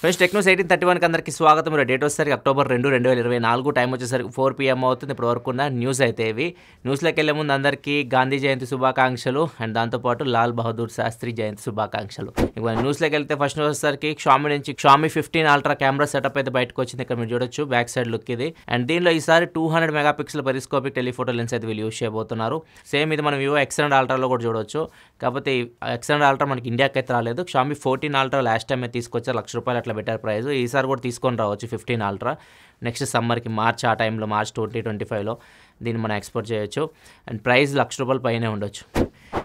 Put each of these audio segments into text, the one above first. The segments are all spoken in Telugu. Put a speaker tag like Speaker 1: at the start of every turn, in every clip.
Speaker 1: ఫ్రెండ్స్ టెక్నోస్ 1831కి అందరికీ స్వాగతం. మీరు డేట్ వచ్చేసరికి అక్టోబర్ 2, 2024, టైం వచ్చేసరికి 4 PM అవుతుంది. ఇప్పుడు వరకు ఉన్న న్యూస్ అయితే ఇవి. న్యూస్లోకి వెళ్ళే ముందు అందరికీ గాంధీ జయంతి శుభాకాంక్షలు అండ్ దాంతోపాటు లాల్ బహదూర్ శాస్త్రి జయంతి శుభాకాంక్షలు. ఇక న్యూస్లోకి వెళ్తే ఫస్ట్ వచ్చేసరికి Xiaomi నుంచి Xiaomi 15 Ultra కెమెరా సెటప్ అయితే బయటకు వచ్చింది. ఇక్కడ మీరు చూడొచ్చు బ్యాక్ సైడ్ లుక్ ఇది. అండ్ దీనిలో ఈసారి 200 మెగాపిక్సెల్ పెరిస్కోపిక్ టెలిఫోటో లెన్స్ అయితే వీళ్ళు యూస్ చేయబోతున్నారు. సేమ్ ఇది మనం Vivo X100 Ultraలో కూడా చూడొచ్చు. కాకపోతే X100 Ultra మనకి ఇండియాకి అయితే రాలేదు. Xiaomi 14 Ultra లాస్ట్ టైం అయితే తీసుకొచ్చారు, ₹1,00,000 అట్లా బెటర్ ప్రైస్. ఈసారి కూడా తీసుకొని రావచ్చు 15 Ultra. నెక్స్ట్ సమ్మర్కి మార్చ్ ఆ టైంలో మార్చ్ 2025లో దీన్ని మనం ఎక్స్పోర్ట్ చేయొచ్చు. అండ్ ప్రైస్ ₹1,00,000 పైనే ఉండొచ్చు.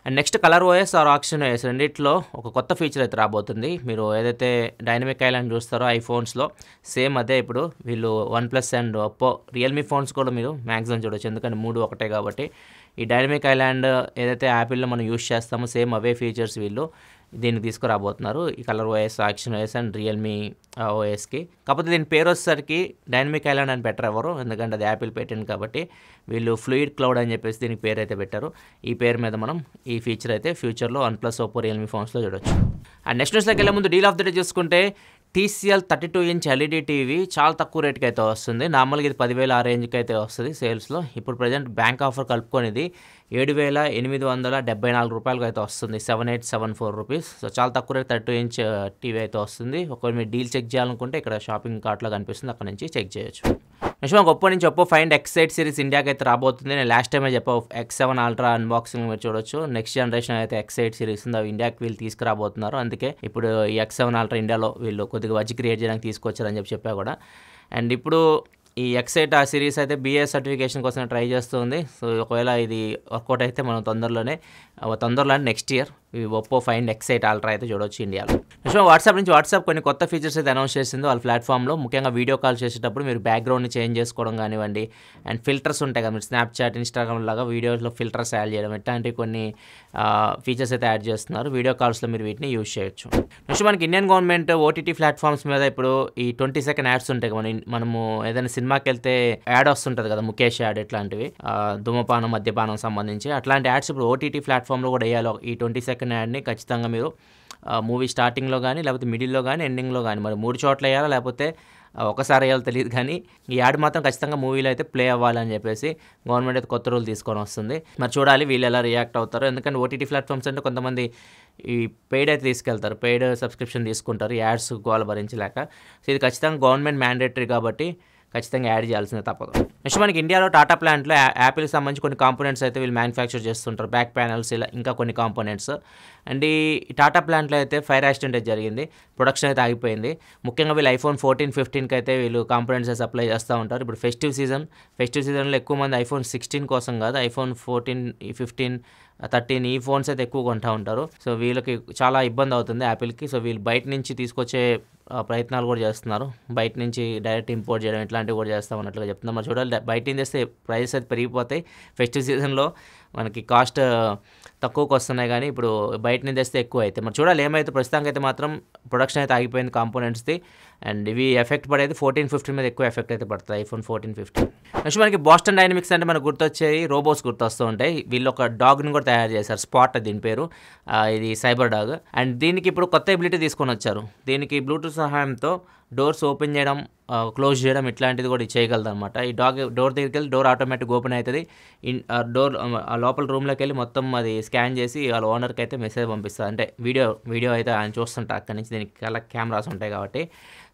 Speaker 1: And next Color OS or action OS రెండిట్లో ఒక కొత్త ఫీచర్ అయితే రాబోతుంది. మీరు ఏదైతే డైనమిక్ ఐలాండ్ చూస్తారో ఐఫోన్స్లో సేమ్ అదే ఇప్పుడు వీళ్ళు OnePlus and Oppo Realme phones కూడా మీరు మ్యాక్సిమం చూడొచ్చు, ఎందుకంటే 3 ఒకటే కాబట్టి. ఈ డైనమిక్ ఐలాండ్ ఏదైతే యాపిల్లో మనం యూస్ చేస్తామో సేమ్ అవే ఫీచర్స్ వీళ్ళు దీన్ని తీసుకురాబోతున్నారు, ఈ Color OS, action OS and Realme ఓఎస్కి. కాకపోతే దీని పేరు వచ్చేసరికి డైనమిక్ ఐలాండ్ అని పెట్టరు ఎవరు, ఎందుకంటే అది యాపిల్ పేటెంట్ కాబట్టి. వీళ్ళు ఫ్లూయిడ్ క్లౌడ్ అని చెప్పేసి దీనికి పేరు అయితే పెట్టారు. ఈ పేరు మీద మనం ఈ ఫీచర్ అయితే ఫ్యూచర్లో OnePlus, ఒప్పో, రియల్మీ ఫోన్స్లో చూడొచ్చు. అండ్ నెక్స్ట్ న్యూస్లోకి వెళ్ళే ముందు డీల్ ఆఫ్ ద డే చూసుకుంటే TCL 32" LED టీవీ చాలా తక్కువ రేట్కి అయితే వస్తుంది. నార్మల్గా ఇది 10,000 ఆ రేంజ్కి అయితే వస్తుంది సేల్స్లో. ఇప్పుడు ప్రజెంట్ బ్యాంక్ ఆఫర్ కలుపుకొని ఇది ₹7,874 అయితే వస్తుంది, ₹7,874. సో చాలా తక్కువ రేట్ 32" టీవీ అయితే వస్తుంది. ఒకవేళ మీరు డీల్ చెక్ చేయాలనుకుంటే ఇక్కడ షాపింగ్ కార్ట్లో కనిపిస్తుంది, అక్కడ నుంచి చెక్ చేయొచ్చు. నెక్స్ట్ మనకు ఒప్పో నుంచి ఒప్పో Find X8 సిరీస్ ఇండియాకి అయితే రాబోతుంది. నేను లాస్ట్ టైమే చెప్పాను X7 Ultra అన్బాక్సింగ్ మీరు చూడొచ్చు. నెక్స్ట్ జనరేషన్ అయితే X8 సిరీస్ ఉంది, అవి ఇండియాకి వీళ్ళు తీసుకురాబోతున్నారు. అందుకే ఇప్పుడు ఈ X7 Ultra ఇండియాలో వీళ్ళు కొద్దిగా వజ్జి క్రియేట్ చేయడానికి తీసుకొచ్చారని చెప్పా కూడా. అండ్ ఇప్పుడు ఈ X8 ఆ సిరీస్ అయితే BIS సర్టిఫికేషన్ కోసం ట్రై చేస్తుంది. సో ఒకవేళ ఇది వర్కౌట్ అయితే మనం తొందరలో నెక్స్ట్ ఇయర్ ఈ ఒప్పో Find X8 Ultra అయితే చూడవచ్చు ఇండియాలో. నెక్స్ట్ వాట్సాప్ కొన్ని కొత్త ఫీచర్స్ అయితే అనౌన్స్ చేసింది వాళ్ళ ప్లాట్ఫామ్లో. ముఖ్యంగా వీడియో కాల్ చేసేటప్పుడు మీరు బ్యాక్గ్రౌండ్ని చేంజ్ చేసుకోవడం కానివ్వండి, అండ్ ఫిల్టర్స్ ఉంటాయి కదా, మీరు స్నాప్చాట్, ఇన్స్టాగ్రామ్ లాగా వీడియోస్లో ఫిల్టర్స్ యాడ్ చేయడం, ఇట్లాంటి కొన్ని ఫీచర్స్ అయితే యాడ్ చేస్తున్నారు. వీడియో కాల్స్లో మీరు వీటిని యూజ్ చేయొచ్చు. నెక్స్ట్ మనకి ఇండియన్ గవర్నమెంట్ OTT ప్లాట్ఫామ్స్ మీద ఇప్పుడు ఈ 20 సెకండ్ యాడ్స్ ఉంటాయి కదా, మనము ఏదైనా సినిమాకి వెళ్తే యాడ్ వస్తుంటుంది కదా, ముఖేష్ యాడ్ ఇట్లాంటివి, ధూమపానం, మద్యపానం సంబంధించి అట్లాంటి యాడ్స్ ఇప్పుడు OTT ప్లాట్ఫామ్లో కూడా వేయాలి. ఈ 20 సెకండ్ యాడ్ని ఖచ్చితంగా మీరు మూవీ స్టార్టింగ్లో కానీ, లేకపోతే మిడిల్లో కానీ, ఎండింగ్లో కానీ, మరి 3 చోట్ల వేయాలా లేకపోతే ఒకసారి వేయాలో తెలియదు, కానీ ఈ యాడ్ మాత్రం ఖచ్చితంగా మూవీలో అయితే ప్లే అవ్వాలని చెప్పేసి గవర్నమెంట్ అయితే కొత్త రూల్ తీసుకొని వస్తుంది. మరి చూడాలి వీళ్ళు ఎలా రియాక్ట్ అవుతారు, ఎందుకంటే OTT ప్లాట్ఫామ్స్ అంటే కొంతమంది ఈ పెయిడ్ అయితే తీసుకెళ్తారు, పెయిడ్ సబ్స్క్రిప్షన్ తీసుకుంటారు యాడ్స్ గోల భరించలేక. సో ఇది ఖచ్చితంగా గవర్నమెంట్ మ్యాండేటరీ కాబట్టి ఖచ్చితంగా యాడ్ చేయాల్సిందే తప్పదు. నెక్స్ట్ మనకి ఇండియాలో టాటా ప్లాంట్లో యాపిల్కి సంబంధించి కొన్ని కాంపోనెంట్స్ అయితే వీళ్ళు మ్యానుఫ్యాక్చర్ చేస్తుంటారు, బ్యాక్ ప్యానల్స్ ఇలా ఇంకా కొన్ని కాంపోనెంట్స్. అండ్ ఈ టాటా ప్లాంట్లో అయితే ఫైర్ యాక్సిడెంట్ అయితే జరిగింది, ప్రొడక్షన్ అయితే ఆగిపోయింది. ముఖ్యంగా వీళ్ళు iPhone 14, 15కి అయితే వీళ్ళు కాంపోనెంట్స్ సప్లై చేస్తూ ఉంటారు. ఇప్పుడు ఫెస్టివ్ సీజన్లో ఎక్కువ మంది iPhone 16 కోసం కాదు, iPhone 14, 15, 13 ఈ ఫోన్స్ అయితే ఎక్కువ కొంటూ ఉంటారు. సో వీళ్ళకి చాలా ఇబ్బంది అవుతుంది యాపిల్కి. సో వీళ్ళు బయట నుంచి తీసుకొచ్చే ప్రయత్నాలు కూడా చేస్తున్నారు, బయట నుంచి డైరెక్ట్ ఇంపోర్ట్ చేయడం ఇట్లాంటివి కూడా చేస్తామన్నట్లుగా చెప్తున్నారు. మరి చూడాలి, బయట నుంచి తెస్తే ప్రైసెస్ అయితే పెరిగిపోతాయి. ఫెస్టివ్ సీజన్లో మనకి కాస్ట్ తక్కువకి వస్తున్నాయి, కానీ ఇప్పుడు బయట నుంచి తెస్తే ఎక్కువ అయితే మరి చూడాలి ఏమైతే. ప్రస్తుతానికి అయితే మాత్రం ప్రొడక్షన్ అయితే ఆగిపోయింది కాంపోనెంట్స్ది. అండ్ ఇవి ఎఫెక్ట్ పడేది 14, 15 మీద ఎక్కువ ఎఫెక్ట్ అయితే పడుతుంది, iPhone 14, 15. నెక్స్ట్ మనకి బోస్టన్ డైనమిక్స్ అంటే మనకు గుర్తొచ్చేది రోబోట్స్ గుర్తొస్తూ ఉంటాయి. వీళ్ళు ఒక డాగ్ని కూడా తయారు చేశారు, స్పాట్ దీని పేరు, ఇది సైబర్ డాగ్. అండ్ దీనికి ఇప్పుడు కొత్త ఎబిలిటీ తీసుకొని వచ్చారు. దీనికి బ్లూటూత్ సహాయంతో డోర్స్ ఓపెన్ చేయడం, క్లోజ్ చేయడం ఇట్లాంటిది కూడా చేయగలదు అనమాట. ఈ డోర్ దగ్గరికి వెళ్ళి డోర్ ఆటోమేటిక్ ఓపెన్ అవుతుంది. డోర్ లోపల రూమ్లోకి వెళ్ళి మొత్తం అది స్కాన్ చేసి వాళ్ళ ఓనర్కి అయితే మెసేజ్ పంపిస్తుంది, అంటే వీడియో అయితే ఆయన చూస్తుంటారు అక్కడి నుంచి, దీనికి కెమెరాస్ ఉంటాయి కాబట్టి.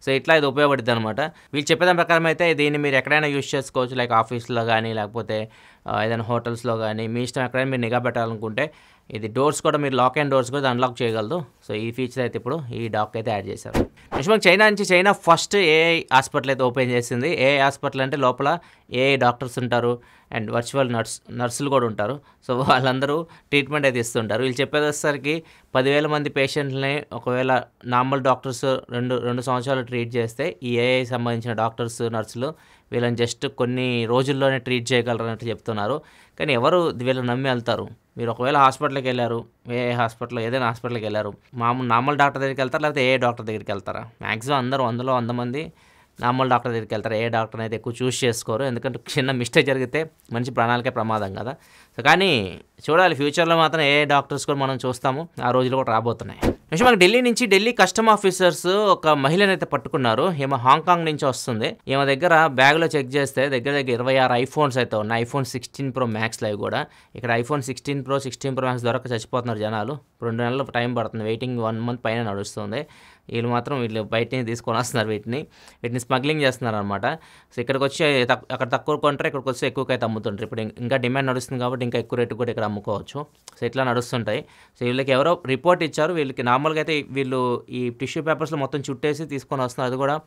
Speaker 1: సో ఇట్లా ఇది ఉపయోగపడుతుంది అనమాట. వీళ్ళు చెప్పేదాని ప్రకారం అయితే దీన్ని మీరు ఎక్కడైనా యూజ్ చేసుకోవచ్చు, లైక్ ఆఫీస్లో కానీ లేకపోతే ఏదైనా హోటల్స్లో కానీ, మీ ఇష్టం ఎక్కడైనా మీరు నిఘా పెట్టాలనుకుంటే. ఇది డోర్స్ కూడా మీరు లాక్ అండ్ డోర్స్ కూడా అన్లాక్ చేయగలదు. సో ఈ ఫీచర్ అయితే ఇప్పుడు ఈ డాక్ అయితే యాడ్ చేశారు. నెక్స్ట్ మనకి చైనా ఫస్ట్ AI హాస్పిటల్ అయితే ఓపెన్ చేసింది. AI హాస్పిటల్ అంటే లోపల AI డాక్టర్స్ ఉంటారు అండ్ వర్చువల్ నర్సులు కూడా ఉంటారు. సో వాళ్ళందరూ ట్రీట్మెంట్ అయితే ఇస్తుంటారు. వీళ్ళు చెప్పేసరికి 10,000 మంది పేషెంట్లని ఒకవేళ నార్మల్ డాక్టర్స్ 2 సంవత్సరాలు ట్రీట్ చేస్తే ఈ AI సంబంధించిన డాక్టర్స్, నర్సులు వీళ్ళని జస్ట్ కొన్ని రోజుల్లోనే ట్రీట్ చేయగలరు అన్నట్టు చెప్తున్నారు. కానీ ఎవరు వీళ్ళని నమ్మి వెళ్తారు? మీరు ఒకవేళ హాస్పిటల్కి వెళ్ళారు, ఏదైనా హాస్పిటల్కి వెళ్ళారు, నార్మల్ డాక్టర్ దగ్గరికి వెళ్తారు, లేకపోతే AI డాక్టర్ దగ్గరికి వెళ్తారా? మ్యాక్సిమం అందరూ 100 మంది నార్మల్ డాక్టర్ దగ్గరికి వెళ్తారు, AI డాక్టర్ని అయితే ఎక్కువ చూస్ చేసుకోరు, ఎందుకంటే చిన్న మిస్టేక్ జరిగితే మంచి ప్రాణాలకే ప్రమాదం కదా. సో కానీ చూడాలి, ఫ్యూచర్లో మాత్రం AI డాక్టర్స్ కూడా మనం చూస్తాము, ఆ రోజులు కూడా రాబోతున్నాయి. నెక్స్ట్ మనకి ఢిల్లీ కస్టమ్ ఆఫీసర్స్ ఒక మహిళనైతే పట్టుకున్నారు. ఈమె హాంకాంగ్ నుంచి వస్తుంది. ఈమె దగ్గర బ్యాగ్లో చెక్ చేస్తే దగ్గర 26 ఐఫోన్స్ అయితే ఉన్నాయి. ఐఫోన్ 16 Pro Maxలు అవి కూడా. ఇక్కడ ఐఫోన్ 16 Pro, 16 Pro Max దొరక చచ్చిపోతున్నారు జనాలు. 2 నెలలు టైం పడుతుంది, వెయిటింగ్ 1 month పైన నడుస్తుంది. వీళ్ళు బయట తీసుకొని వస్తున్నారు, వీటిని స్మగ్లింగ్ చేస్తున్నారు అనమాట. సో ఇక్కడికి వచ్చి అక్కడ తక్కువ కొంటారు, ఇక్కడికి వచ్చి ఎక్కువకైతే అమ్ముతుంటారు. ఇప్పుడు ఇంకా డిమాండ్ నడుస్తుంది కాబట్టి ఇంకా ఎక్కువ రేటు కూడా ఇక్కడ అమ్ముకోవచ్చు. సో ఇట్లా నడుస్తుంటాయి. సో వీళ్ళకి ఎవరో రిపోర్ట్ ఇచ్చారు. వీళ్ళకి నార్మల్గా అయితే వీళ్ళు ఈ టిష్యూ పేపర్స్లో మొత్తం చుట్టేసి తీసుకొని వస్తున్నారు. అది కూడా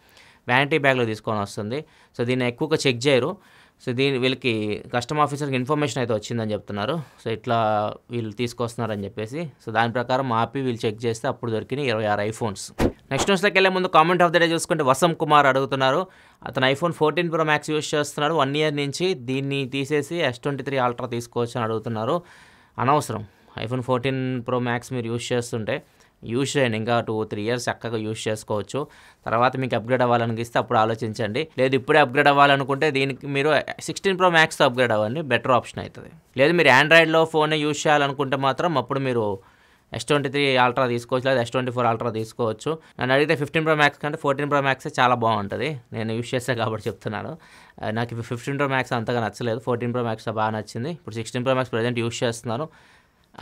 Speaker 1: వ్యానిటీ బ్యాగ్లో తీసుకొని వస్తుంది. సో దీన్ని ఎక్కువగా చెక్ చేయరు. సో వీళ్ళకి కస్టమ్ ఆఫీసర్కి ఇన్ఫర్మేషన్ అయితే వచ్చిందని చెప్తున్నారు. సో ఇట్లా వీళ్ళు తీసుకొస్తున్నారని చెప్పేసి. సో దాని ప్రకారం ఆపి వీళ్ళు చెక్ చేస్తే అప్పుడు దొరికిన 26 ఐఫోన్స్. నెక్స్ట్ న్యూస్లోకి వెళ్ళే ముందు కామెంట్ ఆఫ్ ద డే చూసుకుంటే వసం కుమార్ అడుగుతున్నారు. అతను ఐఫోన్ 14 Pro Max యూస్ చేస్తున్నాడు 1 year నుంచి. దీన్ని తీసేసి S23 Ultra తీసుకోవచ్చు అని అడుగుతున్నారు. అనవసరం. ఐఫోన్ 14 Pro Max మీరు యూస్ చేస్తుంటే యూస్ చేయండి. ఇంకా 2-3 years చక్కగా యూస్ చేసుకోవచ్చు. తర్వాత మీకు అప్గ్రేడ్ అవ్వాలనిపిస్తే అప్పుడు ఆలోచించండి. లేదు ఇప్పుడే అప్గ్రేడ్ అవ్వాలనుకుంటే దీనికి మీరు 16 Pro Maxతో అప్గ్రేడ్ అవ్వండి, బెటర్ ఆప్షన్ అవుతుంది. లేదు మీరు ఆండ్రాయిడ్లో ఫోనే యూస్ చేయాలనుకుంటే మాత్రం అప్పుడు మీరు S23 Ultra తీసుకోవచ్చు, లేదా S24 Ultra తీసుకోవచ్చు. నన్ను అడిగితే 15 Pro Max కంటే 14 Pro Max చాలా బాగుంటుంది. నేను యూస్ చేస్తాను కాబట్టి చెప్తున్నాను. నాకు 15 Pro Max అంతగా నచ్చలేదు, 14 Pro Max బాగా నచ్చింది. ఇప్పుడు 16 Pro Max ప్రజెంట్ యూస్ చేస్తున్నాను.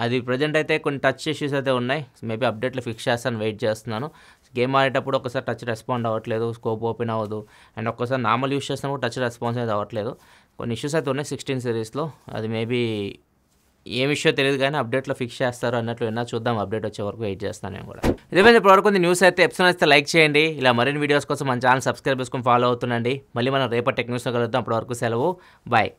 Speaker 1: అది ప్రజెంట్ అయితే కొన్ని టచ్ ఇష్యూస్ అయితే ఉన్నాయి. మేబీ అప్డేట్లో ఫిక్స్ చేస్తాను, వెయిట్ చేస్తున్నాను. గేమ్ ఆడేటప్పుడు ఒకసారి టచ్ రెస్పాండ్ అవ్వట్లేదు, స్కోప్ ఓపెన్ అవ్వదు. అండ్ ఒక్కసారి నార్మల్ యూస్ చేస్తున్నప్పుడు టచ్ రెస్పాన్స్ అయితే అవ్వట్లేదు. కొన్ని ఇష్యూస్ అయితే ఉన్నాయి 16 సిరీస్లో. అది మేబీ ఏం ఇష్యూ తెలియదు కానీ అప్డేట్లో ఫిక్స్ చేస్తారు అన్నట్లు విన్నా. చూద్దాం, అప్డేట్ వచ్చే వరకు వెయిట్ చేస్తాను నేను కూడా. ఇదేమైనా ఇప్పటివరకు న్యూస్ అయితే ఎపిసోడ్ అయితే లైక్ చేయండి. ఇలా మరిన్ని వీడియోస్ కోసం మన ఛానల్ సబ్స్క్రైబ్ చేసుకొని ఫాలో అవుతుండండి. మళ్ళీ మనం రేపటి టెక్ న్యూస్లో కలుద్దాం. అప్పటివరకు సెలవు, బాయ్.